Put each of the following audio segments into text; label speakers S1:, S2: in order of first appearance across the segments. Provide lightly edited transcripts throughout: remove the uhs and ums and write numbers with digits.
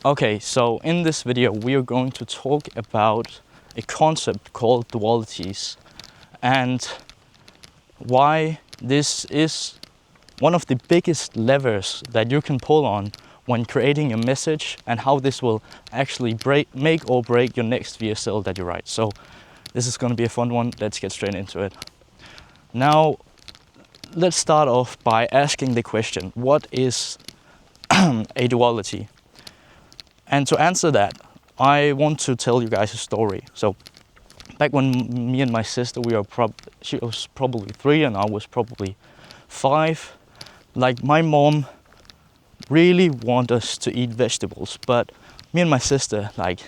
S1: Okay, so in this video we are going to talk about a concept called dualities and why this is one of the biggest levers that you can pull on when creating a message, and how this will actually make or break your next VSL that you write. So this is going to be a fun one. Let's get straight into it. Now let's start off by asking the question, what is a duality? And to answer that, I want to tell you guys a story. So back when me and my sister, she was probably 3 and I was probably 5, like my mom really wanted us to eat vegetables, but me and my sister, like,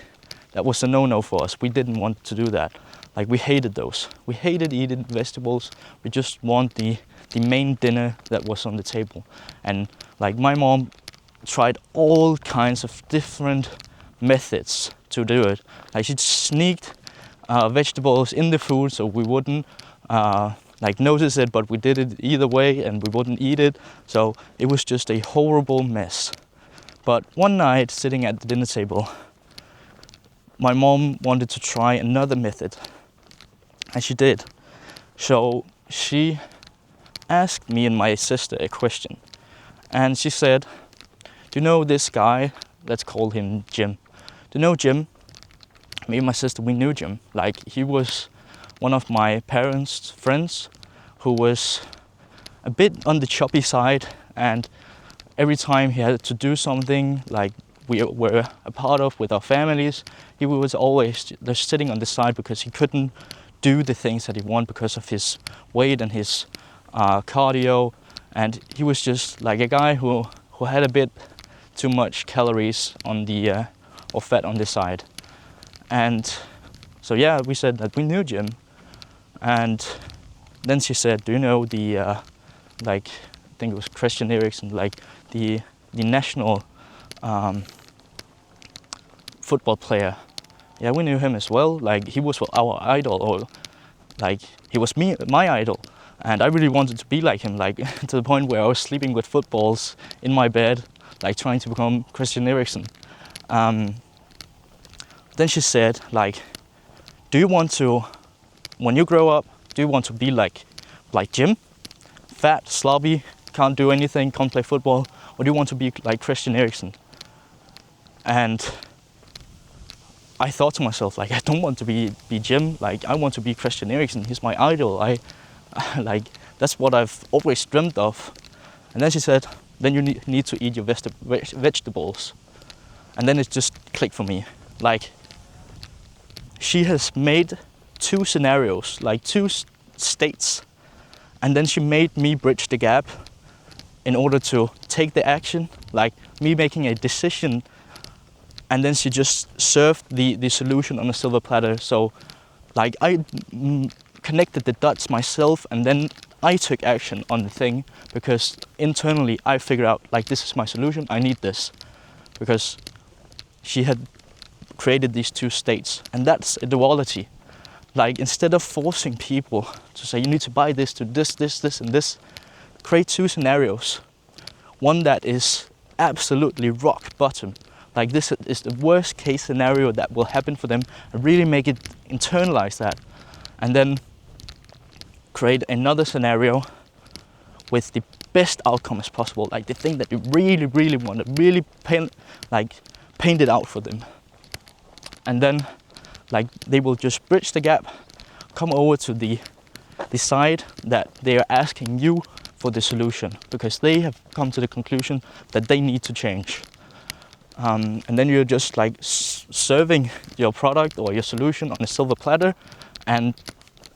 S1: that was a no-no for us. We didn't want to do that. Like, we hated those. We hated eating vegetables. We just want the main dinner that was on the table. And like, my mom tried all kinds of different methods to do it. Like, she sneaked vegetables in the food so we wouldn't like notice it, but we did it either way and we wouldn't eat it. So it was just a horrible mess. But one night, sitting at the dinner table, my mom wanted to try another method, and she did. So she asked me and my sister a question, and she said, "Do you know this guy? Let's call him Jim. Do you know Jim?" Me and my sister, we knew Jim. Like, he was one of my parents' friends who was a bit on the choppy side, and every time he had to do something like we were a part of with our families, he was always just sitting on the side because he couldn't do the things that he wanted because of his weight and his cardio. And he was just like a guy who had a bit too much calories on the or fat on the side. And so yeah, we said that we knew Jim. And then she said, "Do you know the like, I think it was Christian Eriksen, like the national football player?" Yeah, we knew him as well. Like, he was our idol, or like, he was my idol. And I really wanted to be like him, like to the point where I was sleeping with footballs in my bed, like trying to become Christian Eriksen. Then she said, like, "Do you want to, when you grow up, do you want to be like Jim? Fat, sloppy, can't do anything, can't play football, or do you want to be like Christian Eriksen?" And I thought to myself, like, I don't want to be Jim. Like, I want to be Christian Eriksen. He's my idol. I like, that's what I've always dreamt of. And then she said, "Then you need to eat your vegetables." And then it just clicked for me. Like, she has made 2 scenarios, like 2 states, and then she made me bridge the gap in order to take the action, like me making a decision, and then she just served the solution on a silver platter. So like, I connected the dots myself, and then I took action on the thing, because internally I figured out, like, this is my solution, I need this, because she had created these 2 states. And that's a duality. Like, instead of forcing people to say, you need to buy this to this and this, create 2 scenarios. One that is absolutely rock bottom, like this is the worst case scenario that will happen for them, and really make it internalize that. And then create another scenario with the best outcome as possible, like the thing that you really, really want to really paint it out for them. And then, like, they will just bridge the gap, come over to the side that they are asking you for the solution, because they have come to the conclusion that they need to change. And then you're just like serving your product or your solution on a silver platter. And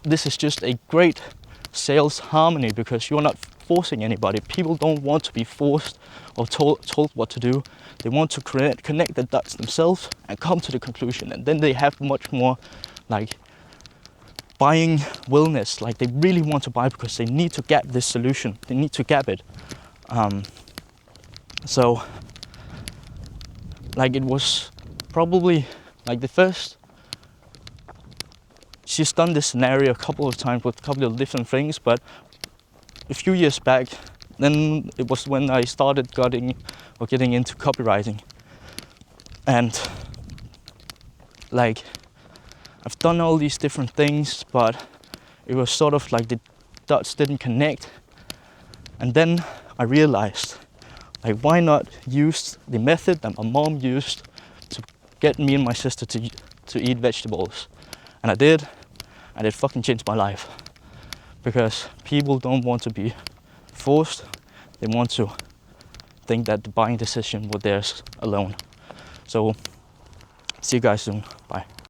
S1: this is just a great sales harmony, because you're not forcing anybody. People don't want to be forced or told what to do. They want to connect the dots themselves and come to the conclusion. And then they have much more like buying willness. Like, they really want to buy because they need to get this solution. They need to get it. So like, it was probably like the first, she's done this scenario a couple of times with a couple of different things, but a few years back, then it was when I started getting into copywriting. And like, I've done all these different things, but it was sort of like the dots didn't connect. And then I realized, like, why not use the method that my mom used to get me and my sister to eat vegetables? And I did, and it fucking changed my life. Because people don't want to be forced, they want to think that the buying decision was theirs alone. So, see you guys soon. Bye.